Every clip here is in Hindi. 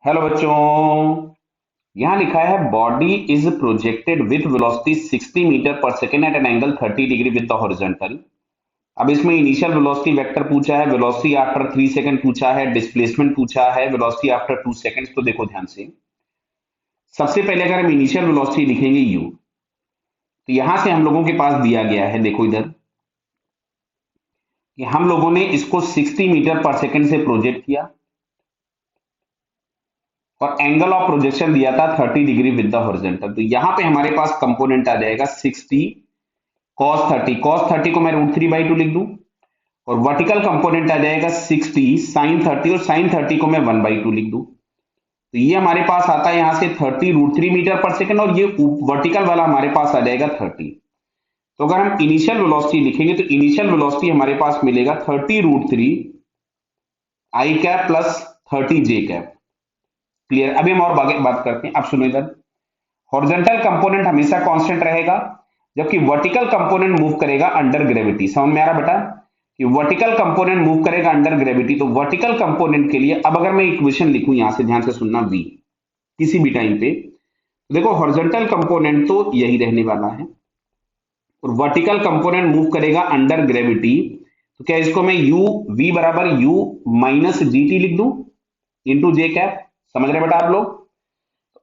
हेलो बच्चों। यहां लिखा है body is projected with velocity 60 metre per second at an angle 30 degree with the horizontal. अब इसमें इनिशियल वेलोसिटी वेक्टर पूछा है, वेलोसिटी आफ्टर 3 सेकंड पूछा है, डिस्प्लेसमेंट पूछा है, वेलोसिटी आफ्टर 2 सेकंड्स। तो देखो ध्यान से, सबसे पहले अगर हम इनिशियल वेलोसिटी लिखेंगे u, तो यहां से हम लोगों के पास दिया गया है, देखो इधर कि हम लोगों ने इसको 60 मीटर पर सेकंड से प्रोजेक्ट किया और एंगल ऑफ प्रोजेक्शन दिया था 30 डिग्री विद द हॉरिजॉन्टल। तो यहां पे हमारे पास कंपोनेंट आ जाएगा 60 cos 30 को मैं √3/2 लिख दूं, और वर्टिकल कंपोनेंट आ जाएगा 60 sin 30, और sin 30 को मैं 1/2 लिख दूं। तो ये हमारे पास आता है यहां से 30 √3 मीटर पर सेकंड, और ये वर्टिकल वाला हमारे पास आ जाएगा 30। तो अगर हम इनिशियल वेलोसिटी लिखेंगे तो इनिशियल वेलोसिटी हमारे पास मिलेगा 30 √3 आई कैप प्लस 30 जे कैप। क्लियर? अभी हम और आगे बात करते हैं। अब सुनो इधर, हॉरिजॉन्टल कंपोनेंट हमेशा कांस्टेंट रहेगा, जबकि वर्टिकल कंपोनेंट मूव करेगा अंडर ग्रेविटी। समझ में आ रहा बेटा कि वर्टिकल कंपोनेंट मूव करेगा अंडर ग्रेविटी? तो वर्टिकल कंपोनेंट के लिए अब अगर मैं इक्वेशन लिखूं, यहां से ध्यान से सुनना, v किसी भी टाइम पे, तो देखो हॉरिजॉन्टल कंपोनेंट तो यही रहने वाला है और वर्टिकल कंपोनेंट मूव करेगा अंडर ग्रेविटी। तो क्या इसको मैं u v बराबर u माइनस जी टी लिख दूं इंटू जे कैप? समझ रहे बेटा आप लोग?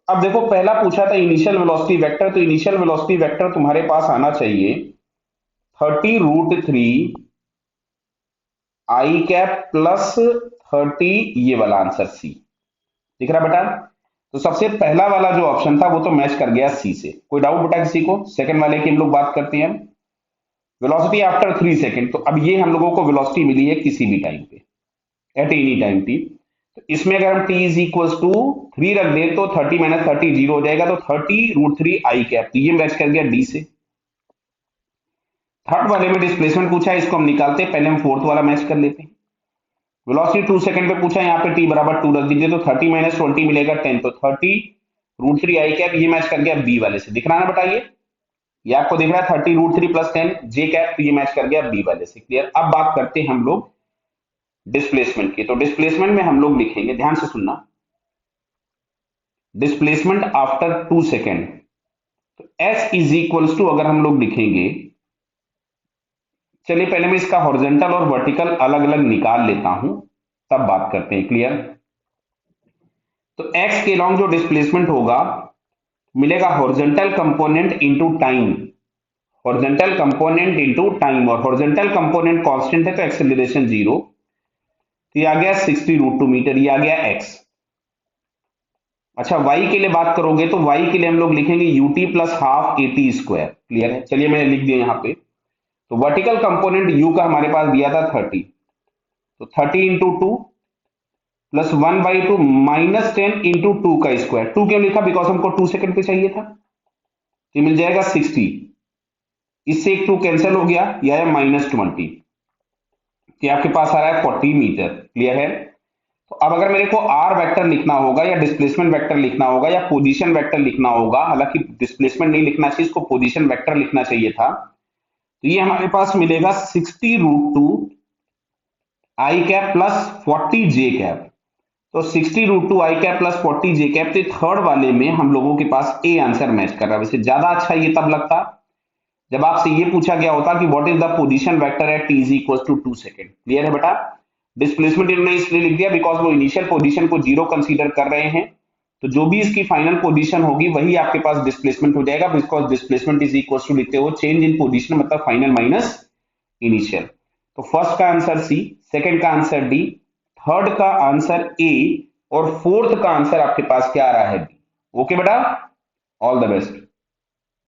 अब देखो पहला पूछा था इनिशियल वेलोसिटी वेक्टर, तो इनिशियल वेलोसिटी वेक्टर तुम्हारे पास आना चाहिए 30 √3 आई कैप प्लस 30, ये वाला आंसर सी दिख रहा बेटा। तो सबसे पहला वाला जो ऑप्शन था वो तो मैच कर गया सी से। कोई डाउट बेटा किसी को? सेकंड वाले की हम लोग बात करते हैं, वेलोसिटी आफ्टर 3 सेकंड। तो अब ये हम लोगों को वेलोसिटी मिली है किसी भी टाइम पे, एट एनी टाइम टी। तो इसमें अगर हम t इज इक्वल टू 3 रख दें तो 30 माइनस 30 जीरो हो जाएगा, तो 30 √3 आई कैप। तो ये मैच कर गया डी से। थर्ड वाले में डिस्प्लेसमेंट पूछा है, इसको हम निकालते हैं। पहले हम फोर्थ वाला मैच कर लेते हैं। वेलोसिटी 2 सेकंड पे पूछा है, यहाँ पे t बराबर 2 रख दीजिए, तो 30 माइनस 20 मिलेगा 10, तो 30 √3 आई कैप। ये मैच कर गया बी वाले से। दिख रहा है ना बेटा? ये आपको दिख रहा है 30 √3 प्लस 10 जे कैप, तो ये मैच कर गया बी वाले से। क्लियर? अब बात करते हैं हम लोग डिस्प्लेसमेंट की। तो डिस्प्लेसमेंट में हम लोग लिखेंगे, ध्यान से सुनना, डिस्प्लेसमेंट आफ्टर 2 सेकेंड। तो s इज इक्वल्स टू, अगर हम लोग लिखेंगे, चलिए पहले मैं इसका हॉरिजॉन्टल और वर्टिकल अलग अलग निकाल लेता हूं, तब बात करते हैं। क्लियर? तो x के लॉन्ग जो डिस्प्लेसमेंट होगा मिलेगा horizontal component into time, horizontal component into time, और हॉरिजॉन्टल कंपोनेंट कांस्टेंट है तो एक्सेलरेशन 0। तो ये आ गया 60 √2 मीटर, ये आ गया x। अच्छा y के लिए बात करोगे तो y के लिए हम लोग लिखेंगे ut plus half AT square. Clear है? चलिए मैंने लिख दिया यहां पे। तो वर्टिकल कंपोनेंट u का हमारे पास दिया था 30, तो 30 इंटू 2 प्लस 1/2 माइनस 10 इंटू 2 का स्क्वायर। 2 क्यों लिखा? बिकॉज हमको 2 सेकंड पे चाहिए था। तो मिल जाएगा 60, इससे एक 2 कैंसिल हो गया, यह है -20, कि आपके पास आ रहा है 40 मीटर। क्लियर है? तो अब अगर मेरे को आर वेक्टर लिखना होगा या डिस्प्लेसमेंट वेक्टर लिखना होगा या पोजीशन वेक्टर लिखना होगा, हालांकि डिस्प्लेसमेंट नहीं लिखना चाहिए, इसको पोजीशन वेक्टर लिखना चाहिए था, तो ये हमारे पास मिलेगा 60 √2 आई कैप प्लस 40 जे कैप। तो 60 √2 आई कैप प्लस 40 जे कैप। तो थर्ड वाले में हम लोगों के पास ए आंसर मैच कर रहा है। वैसे ज्यादा अच्छा ये तब लगता जब आपसे ये पूछा गया होता कि what is the position vector at t is equal to 2 second. Clear है बेटा? डिस्प्लेसमेंट इन्होंने इसलिए लिख दिया बिकॉज वो इनिशियल पोजीशन को 0 कंसीडर कर रहे हैं, तो जो भी इसकी फाइनल पोजीशन होगी वही आपके पास डिस्प्लेसमेंट हो जाएगा, because displacement is equal to लिखते हो चेंज इन पोजीशन, मतलब फाइनल माइनस इनिशियल। तो फर्स्ट का आंसर सी, सेकंड का आंसर डी, थर्ड का आंसर ए, और फोर्थ का आंसर आपके पास क्या आ रहा है? बी। ओके बेटा, ऑल द बेस्ट।